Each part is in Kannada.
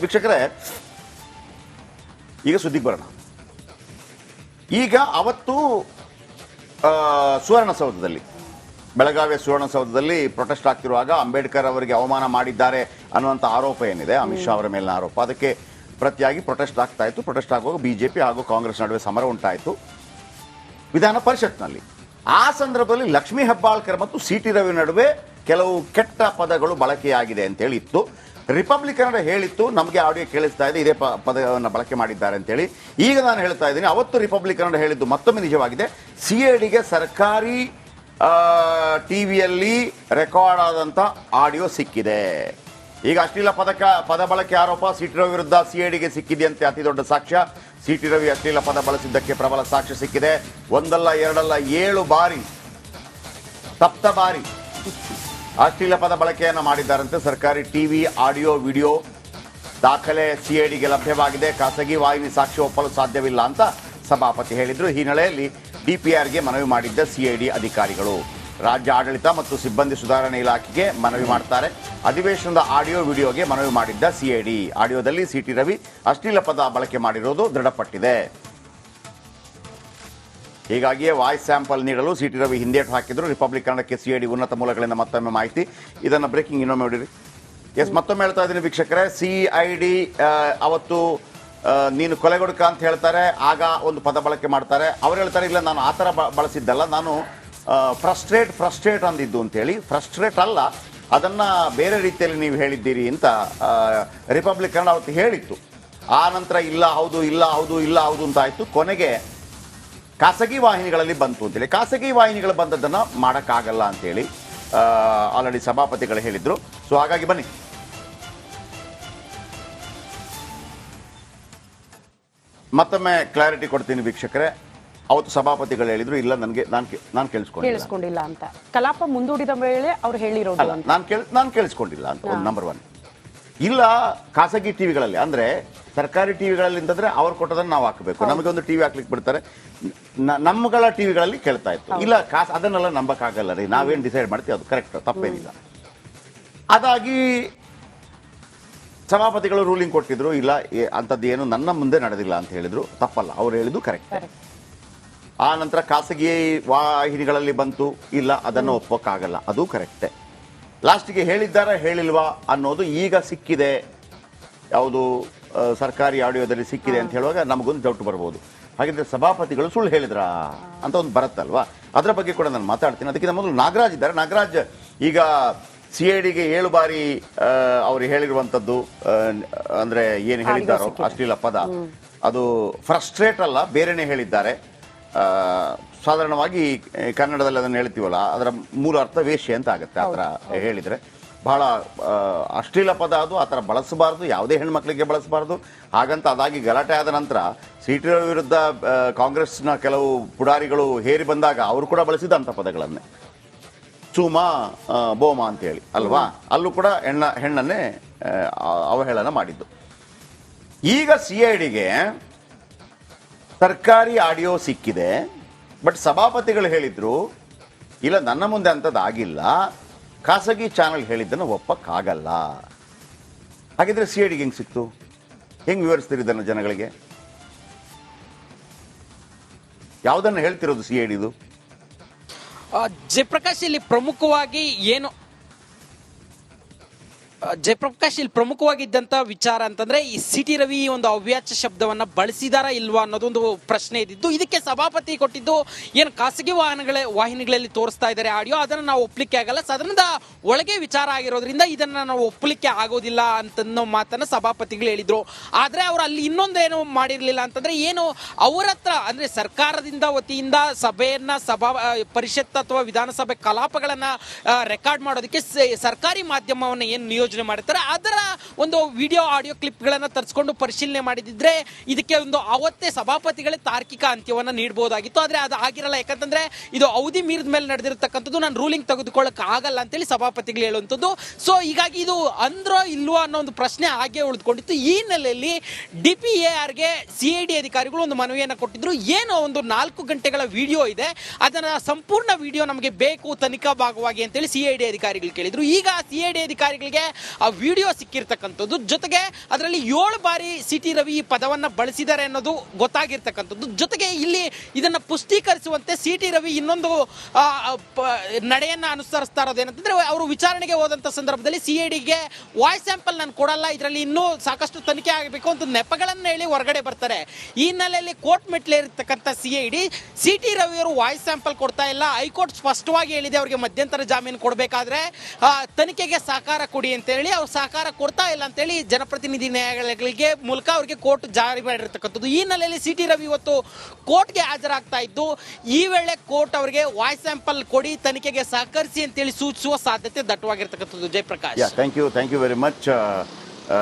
ವೀಕ್ಷಕರೇ, ಈಗ ಸುದ್ದಿಗೆ ಬರೋಣ. ಈಗ ಅವತ್ತು ಸುವರ್ಣಸೌಧದಲ್ಲಿ, ಬೆಳಗಾವಿಯ ಸುವರ್ಣಸೌಧದಲ್ಲಿ ಪ್ರೊಟೆಸ್ಟ್ ಆಗ್ತಿರುವಾಗ ಅಂಬೇಡ್ಕರ್ ಅವರಿಗೆ ಅವಮಾನ ಮಾಡಿದ್ದಾರೆ ಅನ್ನುವಂಥ ಆರೋಪ ಏನಿದೆ, ಅಮಿತ್ ಶಾ ಅವರ ಮೇಲಿನ ಆರೋಪ, ಅದಕ್ಕೆ ಪ್ರತಿಯಾಗಿ ಪ್ರೊಟೆಸ್ಟ್ ಆಗ್ತಾ ಇತ್ತು. ಪ್ರೊಟೆಸ್ಟ್ ಆಗುವಾಗ ಬಿಜೆಪಿ ಹಾಗೂ ಕಾಂಗ್ರೆಸ್ ನಡುವೆ ಸಮರ ಉಂಟಾಯಿತು ವಿಧಾನ ಪರಿಷತ್ನಲ್ಲಿ. ಆ ಸಂದರ್ಭದಲ್ಲಿ ಲಕ್ಷ್ಮೀ ಹೆಬ್ಬಾಳ್ಕರ್ ಮತ್ತು ಸಿ ಟಿ ರವಿ ನಡುವೆ ಕೆಲವು ಕೆಟ್ಟ ಪದಗಳು ಬಳಕೆಯಾಗಿದೆ ಅಂತೇಳಿ ಇತ್ತು. ರಿಪಬ್ಲಿಕನ್ ಹೇಳಿತ್ತು, ನಮಗೆ ಆಡಿಯೋ ಕೇಳಿಸ್ತಾ ಇದೆ, ಇದೇ ಪದವನ್ನು ಬಳಕೆ ಮಾಡಿದ್ದಾರೆ ಅಂತೇಳಿ. ಈಗ ನಾನು ಹೇಳ್ತಾ ಇದ್ದೀನಿ, ಅವತ್ತು ರಿಪಬ್ಲಿಕನ್ ಹೇಳಿದ್ದು ಮತ್ತೊಮ್ಮೆ ನಿಜವಾಗಿದೆ. CIDಗೆ ಸರ್ಕಾರಿ ಟಿವಿಯಲ್ಲಿ ರೆಕಾರ್ಡ್ ಆದಂಥ ಆಡಿಯೋ ಸಿಕ್ಕಿದೆ. ಈಗ ಅಶ್ಲೀಲ ಪದ ಬಳಕೆ ಆರೋಪ ಸಿ ಟಿ ರವಿ ವಿರುದ್ಧ CIDಗೆ ಸಿಕ್ಕಿದೆಯಂತೆ ಅತಿ ದೊಡ್ಡ ಸಾಕ್ಷ್ಯ. ಸಿ ಟಿ ರವಿ ಅಶ್ಲೀಲ ಪದ ಬಳಸಿದ್ದಕ್ಕೆ ಪ್ರಬಲ ಸಾಕ್ಷ್ಯ ಸಿಕ್ಕಿದೆ. ಒಂದಲ್ಲ ಎರಡಲ್ಲ 7 ಬಾರಿ ಸಪ್ತ ಬಾರಿ ಅಶ್ಲೀಲ ಪದ ಬಳಕೆಯನ್ನು ಮಾಡಿದ್ದಾರಂತೆ. ಸರ್ಕಾರಿ ಟಿವಿ ಆಡಿಯೋ ವಿಡಿಯೋ ದಾಖಲೆ CIDಗೆ ಲಭ್ಯವಾಗಿದೆ. ಖಾಸಗಿ ವಾಹಿನಿ ಸಾಕ್ಷ್ಯ ಒಪ್ಪಲು ಸಾಧ್ಯವಿಲ್ಲ ಅಂತ ಸಭಾಪತಿ ಹೇಳಿದ್ರು. ಈ ಹಿನ್ನೆಲೆಯಲ್ಲಿ DPRಗೆ ಮನವಿ ಮಾಡಿದ್ದ CID ಅಧಿಕಾರಿಗಳು ರಾಜ್ಯ ಆಡಳಿತ ಮತ್ತು ಸಿಬ್ಬಂದಿ ಸುಧಾರಣೆ ಇಲಾಖೆಗೆ ಮನವಿ ಮಾಡ್ತಾರೆ. ಅಧಿವೇಶನದ ಆಡಿಯೋ ವಿಡಿಯೋಗೆ ಮನವಿ ಮಾಡಿದ್ದ CID ಆಡಿಯೋದಲ್ಲಿ ಸಿ ಟಿ ರವಿ ಅಶ್ಲೀಲ ಪದ ಬಳಕೆ ಮಾಡಿರೋದು ದೃಢಪಟ್ಟಿದೆ. ಹೀಗಾಗಿಯೇ ವಾಯ್ಸ್ ಸ್ಯಾಂಪಲ್ ನೀಡಲು ಸಿ ಟಿ ರವಿ ಹಿಂದೇಟು ಹಾಕಿದ್ರು. ರಿಪಬ್ಲಿಕನ್ಗೆ CID ಉನ್ನತ ಮೂಲಗಳಿಂದ ಮತ್ತೊಮ್ಮೆ ಮಾಹಿತಿ. ಇದನ್ನು ಬ್ರೇಕಿಂಗ್ ಇನ್ನೊಮ್ಮೆ ನೋಡಿರಿ. ಮತ್ತೊಮ್ಮೆ ಹೇಳ್ತಾ ಇದ್ದೀನಿ ವೀಕ್ಷಕರೇ, CID ಅವತ್ತು ನೀನು ಕೊಲೆಗೊಡುಕ ಅಂತ ಹೇಳ್ತಾರೆ, ಆಗ ಒಂದು ಪದ ಬಳಕೆ ಮಾಡ್ತಾರೆ. ಅವ್ರು ಹೇಳ್ತಾರೆ, ಇಲ್ಲ ನಾನು ಆ ಥರ ಬಳಸಿದ್ದಲ್ಲ, ನಾನು ಫ್ರಸ್ಟ್ರೇಟ್ ಅಂದಿದ್ದು ಅಂತೇಳಿ. ಫ್ರಸ್ಟ್ರೇಟ್ ಅಲ್ಲ, ಅದನ್ನು ಬೇರೆ ರೀತಿಯಲ್ಲಿ ನೀವು ಹೇಳಿದ್ದೀರಿ ಅಂತ ರಿಪಬ್ಲಿಕನ್ ಅವತ್ತು ಹೇಳಿತ್ತು. ಆ ನಂತರ ಇಲ್ಲ ಹೌದು ಇಲ್ಲ ಹೌದು ಇಲ್ಲ ಹೌದು ಅಂತ ಆಯಿತು. ಕೊನೆಗೆ ಖಾಸಗಿ ವಾಹಿನಿಗಳಲ್ಲಿ ಬಂತು ಅಂತೇಳಿ. ಖಾಸಗಿ ವಾಹಿನಿಗಳು ಬಂದದ್ದನ್ನು ಮಾಡೋಕ್ಕಾಗಲ್ಲ ಅಂತೇಳಿ ಆಲ್ರೆಡಿ ಸಭಾಪತಿಗಳು ಹೇಳಿದರು. ಸೊ ಹಾಗಾಗಿ ಬನ್ನಿ, ಮತ್ತೊಮ್ಮೆ ಕ್ಲಾರಿಟಿ ಕೊಡ್ತೀನಿ ವೀಕ್ಷಕರೇ. ಅವತ್ತು ಸಭಾಪತಿಗಳು ಹೇಳಿದ್ರು, ಇಲ್ಲ ನನಗೆ ನಾನು ಕೇಳಿಸ್ಕೊಂಡಿಲ್ಲ ಅಂತ. ಕಲಾಪ ಮುಂದೂಡಿದ ವೇಳೆ ಅವ್ರು ಹೇಳಿರೋದು ನಾನು ಕೇಳಿಸ್ಕೊಂಡಿಲ್ಲ ಅಂತ. ಒಂದು ನಂಬರ್ 1. ಇಲ್ಲ ಖಾಸಗಿ ಟಿವಿಗಳಲ್ಲಿ, ಅಂದ್ರೆ ಸರ್ಕಾರಿ ಟಿವಿಗಳಲ್ಲಿ ಅಂತಂದ್ರೆ ಅವ್ರು ಕೊಟ್ಟದನ್ನು ನಾವು ಹಾಕಬೇಕು. ನಮಗೆ ಒಂದು ಟಿವಿ ಹಾಕ್ಲಿಕ್ಕೆ ಬಿಡ್ತಾರೆ, ನಮ್ಮಗಳ ಟಿವಿಗಳಲ್ಲಿ ಕೇಳ್ತಾ ಇತ್ತು. ಇಲ್ಲ ಅದನ್ನೆಲ್ಲ ನಂಬಕ್ಕಾಗಲ್ಲ ರೀ, ನಾವೇನು ಡಿಸೈಡ್ ಮಾಡ್ತೀವಿ ಅದು ಕರೆಕ್ಟ್, ತಪ್ಪೇನಿಲ್ಲ. ಅದಾಗಿ ಸಭಾಪತಿಗಳು ರೂಲಿಂಗ್ ಕೊಟ್ಟಿದ್ರು, ಇಲ್ಲ ಅಂಥದ್ದು ಏನು ನನ್ನ ಮುಂದೆ ನಡೆದಿಲ್ಲ ಅಂತ ಹೇಳಿದ್ರು. ತಪ್ಪಲ್ಲ, ಅವ್ರು ಹೇಳಿದ್ದು ಕರೆಕ್ಟ್. ಆ ನಂತರ ಖಾಸಗಿ ವಾಹಿನಿಗಳಲ್ಲಿ ಬಂತು, ಇಲ್ಲ ಅದನ್ನು ಒಪ್ಪೋಕ್ಕಾಗಲ್ಲ, ಅದು ಕರೆಕ್ಟೇ. ಲಾಸ್ಟಿಗೆ ಹೇಳಿದ್ದಾರಾ ಹೇಳಿಲ್ವಾ ಅನ್ನೋದು ಈಗ ಸಿಕ್ಕಿದೆ, ಯಾವುದು ಸರ್ಕಾರಿ ಆಡಿಯೋದಲ್ಲಿ ಸಿಕ್ಕಿದೆ ಅಂತ ಹೇಳುವಾಗ ನಮಗೊಂದು ಡೌಟ್ ಬರ್ಬೋದು. ಹಾಗಿದ್ರೆ ಸಭಾಪತಿಗಳು ಸುಳ್ಳು ಹೇಳಿದ್ರಾ ಅಂತ ಒಂದು ಬರುತ್ತಲ್ವಾ, ಅದರ ಬಗ್ಗೆ ಕೂಡ ನಾನು ಮಾತಾಡ್ತೀನಿ. ಅದಕ್ಕಿಂತ ಮೊದಲು ನಾಗರಾಜ್ ಇದ್ದಾರೆ. ನಾಗರಾಜ್, ಈಗ CIDಗೆ 7 ಬಾರಿ ಅವರು ಹೇಳಿರುವಂಥದ್ದು, ಅಂದರೆ ಏನು ಹೇಳಿದ್ದಾರೋ ಅಶ್ಲೀಲ ಪದ, ಅದು ಫ್ರಸ್ಟ್ರೇಟ್ ಅಲ್ಲ, ಬೇರೆನೇ ಹೇಳಿದ್ದಾರೆ. ಸಾಧಾರಣವಾಗಿ ಕನ್ನಡದಲ್ಲಿ ಅದನ್ನು ಹೇಳ್ತೀವಲ್ಲ, ಅದರ ಮೂಲ ಅರ್ಥ ವೇಶ್ಯೆ ಅಂತ ಆಗುತ್ತೆ ಆ ಥರ ಹೇಳಿದರೆ. ಬಹಳ ಅಶ್ಲೀಲ ಪದ ಅದು, ಆ ಥರ ಬಳಸಬಾರ್ದು, ಯಾವುದೇ ಹೆಣ್ಮಕ್ಳಿಗೆ ಬಳಸಬಾರ್ದು. ಹಾಗಂತ ಅದಾಗಿ ಗಲಾಟೆ ಆದ ನಂತರ ಸಿ ಟಿ ರವಿ ವಿರುದ್ಧ ಕಾಂಗ್ರೆಸ್ನ ಕೆಲವು ಪುಡಾರಿಗಳು ಹೇರಿ ಬಂದಾಗ ಅವರು ಕೂಡ ಬಳಸಿದಂಥ ಪದಗಳನ್ನೇ, ಚೂಮಾ ಬೋಮಾ ಅಂತೇಳಿ ಅಲ್ವಾ, ಅಲ್ಲೂ ಕೂಡ ಹೆಣ್ಣನ್ನೇ ಅವಹೇಳನ ಮಾಡಿದ್ದು. ಈಗ CIDಗೆ ಸರ್ಕಾರಿ ಆಡಿಯೋ ಸಿಕ್ಕಿದೆ, ಬಟ್ ಸಭಾಪತಿಗಳು ಹೇಳಿದ್ರು, ಇಲ್ಲ ನನ್ನ ಮುಂದೆ ಅಂಥದ್ದು ಆಗಿಲ್ಲ, ಖಾಸಗಿ ಚಾನಲ್ ಹೇಳಿದ್ದನ್ನು ಒಪ್ಪಕ್ಕಾಗಲ್ಲ. ಹಾಗಿದ್ರೆ CIDಗೆ ಹೆಂಗೆ ಸಿಕ್ತು? ಹೆಂಗೆ ವಿವರಿಸ್ತೀರಿ ಇದನ್ನು ಜನಗಳಿಗೆ? ಯಾವುದನ್ನು ಹೇಳ್ತಿರೋದು CIDದು? ಜಯಪ್ರಕಾಶ್, ಇಲ್ಲಿ ಪ್ರಮುಖವಾಗಿ ಪ್ರಮುಖವಾಗಿದ್ದಂಥ ವಿಚಾರ ಅಂತಂದ್ರೆ ಈ ಸಿ ಟಿ ರವಿ ಒಂದು ಅವ್ಯಾಚ್ಯ ಶಬ್ದವನ್ನ ಬಳಸಿದಾರ ಇಲ್ವಾ ಅನ್ನೋದೊಂದು ಪ್ರಶ್ನೆ ಇದ್ದಿದ್ದು. ಇದಕ್ಕೆ ಸಭಾಪತಿ ಕೊಟ್ಟಿದ್ದು, ಏನು ಖಾಸಗಿ ವಾಹಿನಿಗಳಲ್ಲಿ ತೋರಿಸ್ತಾ ಇದ್ದಾರೆ ಆಡಿಯೋ, ಅದನ್ನು ನಾವು ಒಪ್ಪಲಿಕ್ಕೆ ಆಗಲ್ಲ, ಸದನದ ಒಳಗೆ ವಿಚಾರ ಆಗಿರೋದ್ರಿಂದ ಇದನ್ನ ನಾವು ಒಪ್ಪಲಿಕ್ಕೆ ಆಗೋದಿಲ್ಲ ಅಂತನ್ನೋ ಮಾತನ್ನ ಸಭಾಪತಿಗಳು ಹೇಳಿದ್ರು. ಆದ್ರೆ ಅವರು ಅಲ್ಲಿ ಇನ್ನೊಂದೇನು ಮಾಡಿರ್ಲಿಲ್ಲ ಅಂತಂದ್ರೆ, ಏನು ಅವರ ಹತ್ರ ಅಂದ್ರೆ ಸರ್ಕಾರದಿಂದ ವತಿಯಿಂದ ಸಭೆಯನ್ನ ಪರಿಷತ್ ಅಥವಾ ವಿಧಾನಸಭೆ ಕಲಾಪಗಳನ್ನ ರೆಕಾರ್ಡ್ ಮಾಡೋದಕ್ಕೆ ಸರ್ಕಾರಿ ಮಾಧ್ಯಮವನ್ನ ಏನು ನಿಯೋಜನೆ ಮಾಡಿರ್ತಾರೆ, ಅದರ ಒಂದು ವಿಡಿಯೋ ಆಡಿಯೋ ಕ್ಲಿಪ್ಗಳನ್ನು ತರಿಸ್ಕೊಂಡು ಪರಿಶೀಲನೆ ಮಾಡಿದ್ರೆ ಇದಕ್ಕೆ ಒಂದು ಅವತ್ತೇ ಸಭಾಪತಿಗಳೇ ತಾರ್ಕಿಕ ಅಂತ್ಯವನ್ನು ನೀಡಬಹುದಾಗಿತ್ತು. ಆದರೆ ಅದು ಆಗಿರಲ್ಲ. ಯಾಕಂತಂದ್ರೆ ಇದು ಅವಧಿ ಮೀರಿದ ಮೇಲೆ ನಡೆದಿರತಕ್ಕಂಥದ್ದು, ನಾನು ರೂಲಿಂಗ್ ತೆಗೆದುಕೊಳ್ಳಕ್ಕೆ ಆಗಲ್ಲ ಅಂತೇಳಿ ಸಭಾಪತಿಗಳು ಹೇಳುವಂಥದ್ದು. ಸೊ ಹೀಗಾಗಿ ಇದು ಅಂದ್ರೋ ಇಲ್ವೋ ಅನ್ನೋ ಒಂದು ಪ್ರಶ್ನೆ ಹಾಗೆ ಉಳಿದುಕೊಂಡಿತ್ತು. ಈ ಹಿನ್ನೆಲೆಯಲ್ಲಿ DPARಗೆ CID ಅಧಿಕಾರಿಗಳು ಒಂದು ಮನವಿಯನ್ನು ಕೊಟ್ಟಿದ್ರು. ಏನೋ ಒಂದು 4 ಗಂಟೆಗಳ ವಿಡಿಯೋ ಇದೆ, ಅದನ್ನ ಸಂಪೂರ್ಣ ವಿಡಿಯೋ ನಮಗೆ ಬೇಕು ತನಿಖಾ ಭಾಗವಾಗಿ ಅಂತೇಳಿ CID ಅಧಿಕಾರಿಗಳು ಕೇಳಿದ್ರು. ಈಗ CID ಅಧಿಕಾರಿಗಳಿಗೆ ಆ ವಿಡಿಯೋ ಸಿಕ್ಕಿರ್ತಕ್ಕಂಥದ್ದು. ಜೊತೆಗೆ ಅದರಲ್ಲಿ 7 ಬಾರಿ ಸಿ ಟಿ ರವಿ ಈ ಪದವನ್ನ ಬಳಸಿದ್ದಾರೆ ಅನ್ನೋದು ಗೊತ್ತಾಗಿರ್ತಕ್ಕಂಥದ್ದು. ಜೊತೆಗೆ ಇಲ್ಲಿ ಇದನ್ನ ಪುಷ್ಟೀಕರಿಸುವಂತೆ ಸಿ ಟಿ ರವಿ ಇನ್ನೊಂದು ನಡೆಯನ್ನ ಅನುಸರಿಸ್ತಾ ಇರೋದೇನಂತಂದ್ರೆ, ಅವರು ವಿಚಾರಣೆಗೆ ಹೋದಂತ ಸಂದರ್ಭದಲ್ಲಿ ಸಿಐಡಿಗೆ ವಾಯ್ಸ್ ಸ್ಯಾಂಪಲ್ ನಾನು ಕೊಡಲ್ಲ, ಇದರಲ್ಲಿ ಇನ್ನೂ ಸಾಕಷ್ಟು ತನಿಖೆ ಆಗಬೇಕು ಅಂತ ನೆಪಗಳನ್ನ ಹೇಳಿ ಹೊರಗಡೆ ಬರ್ತಾರೆ. ಈ ಹಿನ್ನೆಲೆಯಲ್ಲಿ ಕೋರ್ಟ್ ಮೆಟ್ಲೇರಿರ್ತಕ್ಕಂಥ ಸಿಐಡಿ ಸಿ ಟಿ ರವಿ ಅವರು ವಾಯ್ಸ್ ಸ್ಯಾಂಪಲ್ ಕೊಡ್ತಾ ಇಲ್ಲ, ಹೈಕೋರ್ಟ್ ಸ್ಪಷ್ಟವಾಗಿ ಹೇಳಿದೆ ಅವರಿಗೆ ಮಧ್ಯಂತರ ಜಾಮೀನು ಕೊಡಬೇಕಾದ್ರೆ ತನಿಖೆಗೆ ಸಹಕಾರ ಕೊಡಿ ಅಂತ ಹೇಳಿ, ಅವ್ರು ಸಹಕಾರ ಕೊಡ್ತಾ ಇಲ್ಲ ಅಂತ ಹೇಳಿ ಜನಪ್ರತಿನಿಧಿ ನ್ಯಾಯಾಲಯಗಳಿಗೆ ಮೂಲಕ ಅವರಿಗೆ ಕೋರ್ಟ್ ಜಾರಿ ಮಾಡಿರ್ತಕ್ಕಂಥದ್ದು. ಈ ಹಿನ್ನೆಲೆಯಲ್ಲಿ ಸಿ ಟಿ ರವಿ ಇವತ್ತು ಕೋರ್ಟ್ಗೆ ಹಾಜರಾಗ್ತಾ ಇದ್ದು, ಈ ವೇಳೆ ಕೋರ್ಟ್ ಅವರಿಗೆ ವಾಯ್ಸ್ ಸ್ಯಾಂಪಲ್ ಕೊಡಿ, ತನಿಖೆಗೆ ಸಹಕರಿಸಿ ಅಂತೇಳಿ ಸೂಚಿಸುವ ಸಾಧ್ಯತೆ ದಟ್ಟವಾಗಿರ್ತಕ್ಕಂಥದ್ದು. Jayaprakash, thank you very much.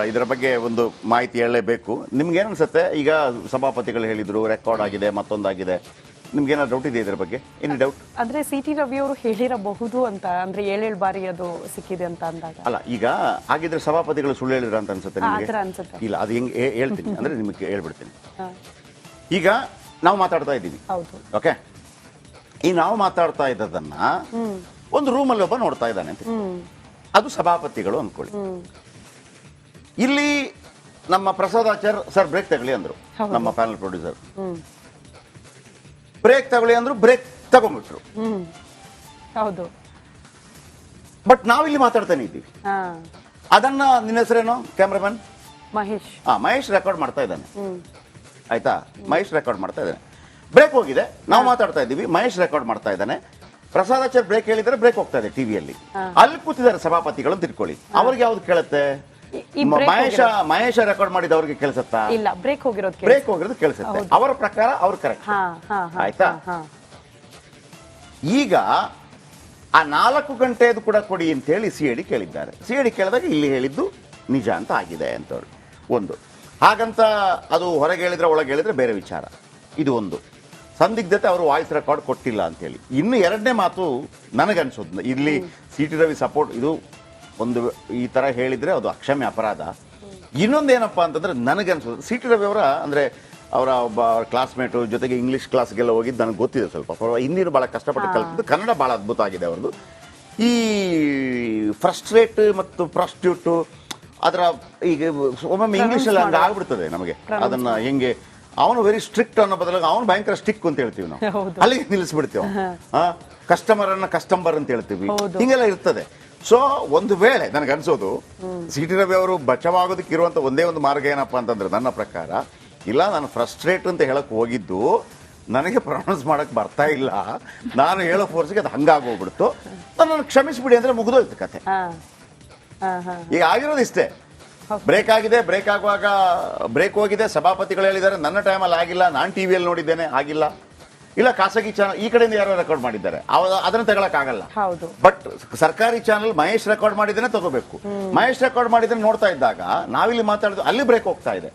ಇದರ ಬಗ್ಗೆ ಒಂದು ಮಾಹಿತಿ ಹೇಳಲೇಬೇಕು. ನಿಮ್ಗೆ ಏನು ಅನ್ಸುತ್ತೆ? ಈಗ ಸಭಾಪತಿಗಳು ಹೇಳಿದ್ರು ರೆಕಾರ್ಡ್ ಆಗಿದೆ, ಮತ್ತೊಂದಾಗಿದೆ, ನಿಮ್ಗೆ ಏನಾದ್ರು ಡೌಟ್ ಇದೆ ಇದರ ಬಗ್ಗೆ? ಏನು ಡೌಟ್? ಅಂದ್ರೆ ಸಿ ಟಿ ರವಿ ಅವರು ಹೇಳಿರಬಹುದು ಅಂತ, ಅಂದ್ರೆ 7 ಬಾರಿ ಅದು ಸಿಕ್ಕಿದೆ ಅಂತ ಅಂದಾಗ. ಅಲ್ಲ, ಈಗ ಹಾಗಿದ್ರೆ ಸಭಾಪತಿಗಳು ಸುಳ್ಳು ಹೇಳಿದ್ರ ಅಂತ ಅನ್ಸುತ್ತೆ ನಿಮಗೆ? ಆತರ ಅನ್ಸುತ್ತೆ. ಇಲ್ಲ, ಅದು ಹೆಂಗೆ ಹೇಳ್ತೀನಿ ಅಂದ್ರೆ ನಿಮಗೆ ಹೇಳ್ಬಿಡ್ತೀನಿ. ಹಾ. ಈಗ ನಾವು ಮಾತಾಡ್ತಾ ಇದ್ದೀವಿ, ಹೌದು. ಓಕೆ? ಈ ನಾವು ಮಾತಾಡ್ತಾ ಇದ್ದದನ್ನ ಒಂದು ರೂಮಲ್ಲಿ ಒಬ್ಬ ನೋಡ್ತಾ ಇದ್ದಾನೆ ಅಂತ, ಅದು ಸಭಾಪತಿಗಳು ಅನ್ಕೊಳ್ಳಿ. ಇಲ್ಲಿ ನಮ್ಮ ಪ್ರಸಾದಾಚಾರ್ಯ ಸರ್ ಬ್ರೇಕ್ ತಗೊಳ್ಳಿ ಅಂದ್ರು, ನಮ್ಮ ಪ್ಯಾನಲ್ ಪ್ರೊಡ್ಯೂಸರ್ ಬ್ರೇಕ್ ತಗೊಳ್ಳಿ ಅಂದ್ರು, ಬ್ರೇಕ್ ತಗೊಂಡ್ಬಿಟ್ರು. ಹೌದು. ಬಟ್ ನಾವಿಲ್ಲಿ ಮಾತಾಡ್ತಾನೆ ಇದ್ದೀವಿ. ಅದನ್ನ ನಿನ್ನ ಹೆಸರೇನು? ಕ್ಯಾಮ್ರಾಮನ್ ಮಹೇಶ್. ಮಹೇಶ್ ರೆಕಾರ್ಡ್ ಮಾಡ್ತಾ ಇದ್ದಾನೆ, ಆಯ್ತಾ? ಮಹೇಶ್ ರೆಕಾರ್ಡ್ ಮಾಡ್ತಾ ಇದ್ದಾನೆ. ಬ್ರೇಕ್ ಹೋಗಿದೆ, ನಾವು ಮಾತಾಡ್ತಾ ಇದ್ದೀವಿ, ಮಹೇಶ್ ರೆಕಾರ್ಡ್ ಮಾಡ್ತಾ ಇದ್ದಾನೆ. ಪ್ರಸಾದಾಚಾರ್ಯ ಬ್ರೇಕ್ ಹೇಳಿದ್ರೆ ಬ್ರೇಕ್ ಹೋಗ್ತಾ ಇದೆ ಟಿವಿಯಲ್ಲಿ. ಅಲ್ಲಿ ಕೂತಿದ್ದಾರೆ ಸಭಾಪತಿಗಳು ಅಂತ ತಿಳ್ಕೊಳ್ಳಿ, ಅವ್ರಿಗೆ ಯಾವ್ದು ಕೇಳುತ್ತೆ? ಮಹೇಶ ರೆಕಾರ್ಡ್ ಮಾಡಿದ ಅವ್ರಿಗೆ ಕೇಳಿಸತ್ತಾ? ಇಲ್ಲ, ಬ್ರೇಕ್ ಹೋಗಿರೋದು ಕೇಳಿಸುತ್ತೆ. ಅವರ ಪ್ರಕಾರ ಅವ್ರು ಕರೆಕ್ಟ್, ಆಯ್ತಾ? ಈಗ ಆ 4 ಗಂಟೆದು ಕೂಡ ಕೊಡಿ ಅಂತ ಹೇಳಿ ಸಿಐಡಿ ಕೇಳಿದ್ದಾರೆ. ಸಿಐಡಿ ಕೇಳಿದಾಗ ಇಲ್ಲಿ ಹೇಳಿದ್ದು ನಿಜ ಅಂತ ಆಗಿದೆ ಅಂತ ಹೇಳಿ ಒಂದು. ಹಾಗಂತ ಅದು ಹೊರಗೆ ಹೇಳಿದ್ರೆ ಒಳಗೆ ಹೇಳಿದ್ರೆ ಬೇರೆ ವಿಚಾರ. ಇದು ಒಂದು ಸಂದಿಗ್ಧತೆ, ಅವರು ವಾಯ್ಸ್ ರೆಕಾರ್ಡ್ ಕೊಟ್ಟಿಲ್ಲ ಅಂತ ಹೇಳಿ. ಇನ್ನು ಎರಡನೇ ಮಾತು ನನಗನ್ಸೋದು, ಇಲ್ಲಿ ಸಿ ಟಿ ರವಿ ಸಪೋರ್ಟ್, ಇದು ಒಂದು ಈ ತರ ಹೇಳಿದ್ರೆ ಅದು ಅಕ್ಷಮ್ಯ ಅಪರಾಧ. ಇನ್ನೊಂದೇನಪ್ಪ ಅಂತಂದ್ರೆ ನನಗನ್ಸೋದು, ಸಿ ಟಿ ರವಿ ಅವರ ಅಂದ್ರೆ ಅವರ ಒಬ್ಬ ಕ್ಲಾಸ್ಮೇಟು ಜೊತೆಗೆ ಇಂಗ್ಲಿಷ್ ಕ್ಲಾಸ್ಗೆಲ್ಲ ಹೋಗಿದ್ದು ನನಗೆ ಗೊತ್ತಿದೆ ಸ್ವಲ್ಪ. ಹಿಂದಿನ ಭಾಳ ಕಷ್ಟಪಟ್ಟು ಕಲ್ತಿದ್ದು, ಕನ್ನಡ ಭಾಳ ಅದ್ಭುತ ಆಗಿದೆ ಅವ್ರದ್ದು. ಈ ಫ್ರಸ್ಟ್ರೇಟ್ ಮತ್ತು ಪ್ರಾಸ್ಟಿಟ್ಯೂಟ್ ಅದರ ಈಗ ಒಮ್ಮೊಮ್ಮೆ ಇಂಗ್ಲೀಷಲ್ಲಿ ಹಂಗೆ ಆಗ್ಬಿಡ್ತದೆ ನಮಗೆ. ಅದನ್ನ ಹೆಂಗೆ ಅವನು ವೆರಿ ಸ್ಟ್ರಿಕ್ಟ್ ಅನ್ನೋ ಬದಲಾಗಿ ಅವನು ಭಯಂಕರ ಸ್ಟಿಕ್ ಅಂತ ಹೇಳ್ತೀವಿ ನಾವು, ಅಲ್ಲಿಗೆ ನಿಲ್ಲಿಸ್ಬಿಡ್ತೀವಿ. ಕಸ್ಟಮರ್ ಅನ್ನ ಕಸ್ಟಮರ್ ಅಂತ ಹೇಳ್ತೀವಿ, ಹಿಂಗೆಲ್ಲ ಇರ್ತದೆ. ಸೊ ಒಂದು ವೇಳೆ ನನಗನ್ಸೋದು ಸಿ ಟಿ ರವಿ ಅವರು ಬಚಾವಾಗೋದಕ್ಕೆ ಇರುವಂತ ಒಂದೇ ಒಂದು ಮಾರ್ಗ ಏನಪ್ಪಾ ಅಂತಂದ್ರೆ, ನನ್ನ ಪ್ರಕಾರ, ಇಲ್ಲ ನಾನು ಫ್ರಸ್ಟ್ರೇಟ್ ಅಂತ ಹೇಳಕ್ ಹೋಗಿದ್ದು ನನಗೆ ಪ್ರೊನೌನ್ಸ್ ಮಾಡಕ್ ಬರ್ತಾ ಇಲ್ಲ, ನಾನು ಹೇಳೋ ಫೋರ್ಸ್ಗೆ ಅದು ಹಂಗಾಗೋಗ್ಬಿಡ್ತು, ನನ್ನನ್ನು ಕ್ಷಮಿಸ್ಬಿಡಿ ಅಂದ್ರೆ ಮುಗಿದೋಯ್ತು ಕತೆ. ಈಗ ಆಗಿರೋದು ಇಷ್ಟೇ. ಬ್ರೇಕ್ ಆಗಿದೆ, ಬ್ರೇಕ್ ಆಗುವಾಗ ಬ್ರೇಕ್ ಹೋಗಿದೆ, ಸಭಾಪತಿಗಳು ಹೇಳಿದ್ದಾರೆ ನನ್ನ ಟೈಮಲ್ಲಿ ಆಗಿಲ್ಲ, ನಾನು ಟಿವಿಯಲ್ಲಿ ನೋಡಿದ್ದೇನೆ ಆಗಿಲ್ಲ, ಇಲ್ಲ ಖಾಸಗಿ ಚಾನಲ್ ಈ ಕಡೆಯಿಂದ ಯಾರೋ ರೆಕಾರ್ಡ್ ಮಾಡಿದ್ದಾರೆ, ಅದನ್ನ ತಗೊಳಕ್ ಆಗಲ್ಲ. ಬಟ್ ಸರ್ಕಾರಿ ಚಾನಲ್ ಮಹೇಶ್ ರೆಕಾರ್ಡ್ ಮಾಡಿದ್ದೇನೆ ತಗೋಬೇಕು. ಮಹೇಶ್ ರೆಕಾರ್ಡ್ ಮಾಡಿದ್ರೆ ನೋಡ್ತಾ ಇದ್ದಾಗ ನಾವಿಲ್ಲಿ ಮಾತಾಡಿದ್ರು ಅಲ್ಲಿ ಬ್ರೇಕ್ ಹೋಗ್ತಾ ಇದೆ,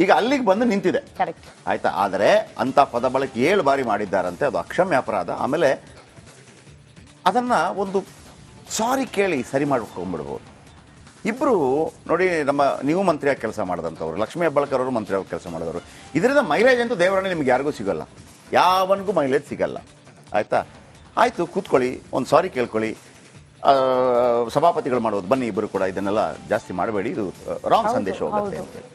ಈಗ ಅಲ್ಲಿಗೆ ಬಂದು ನಿಂತಿದೆ, ಆಯ್ತಾ? ಆದರೆ ಅಂತ ಪದ ಬಳಕೆ 7 ಬಾರಿ ಮಾಡಿದ್ದಾರಂತೆ, ಅದು ಅಕ್ಷಮ್ಯ ಅಪರಾಧ. ಆಮೇಲೆ ಅದನ್ನ ಒಂದು ಸಾರಿ ಕೇಳಿ ಸರಿ ಮಾಡ್ಕೊಂಡ್ಬಿಡ್ಬೋದು. ಇಬ್ರು ನೋಡಿ, ನೀವು ಮಂತ್ರಿಯಾಗಿ ಕೆಲಸ ಮಾಡಿದಂಥವ್ರು, ಲಕ್ಷ್ಮೀ ಹೆಬ್ಬಾಳ್ಕರ್ ಅವರು ಮಂತ್ರಿಯಾಗಿ ಕೆಲಸ ಮಾಡಿದವರು. ಇದರಿಂದ ಮೈಲೇಜ್ ಅಂತೂ ದೇವರನ್ನ ನಿಮ್ಗೆ ಯಾರಿಗೂ ಸಿಗಲ್ಲ, ಯಾವನಿಗೂ ಮೈಲೇಜ್ ಸಿಗಲ್ಲ, ಆಯ್ತಾ? ಆಯ್ತು, ಕೂತ್ಕೊಳ್ಳಿ, ಒಂದು ಸಾರಿ ಕೇಳ್ಕೊಳ್ಳಿ. ಸಭಾಪತಿಗಳು ಮಾಡೋದು ಬನ್ನಿ, ಇಬ್ಬರು ಕೂಡ ಇದನ್ನೆಲ್ಲ ಜಾಸ್ತಿ ಮಾಡಬೇಡಿ, ಇದು ರಾಂಗ್ ಸಂದೇಶ ಹೋಗುತ್ತೆ ಅಂತ.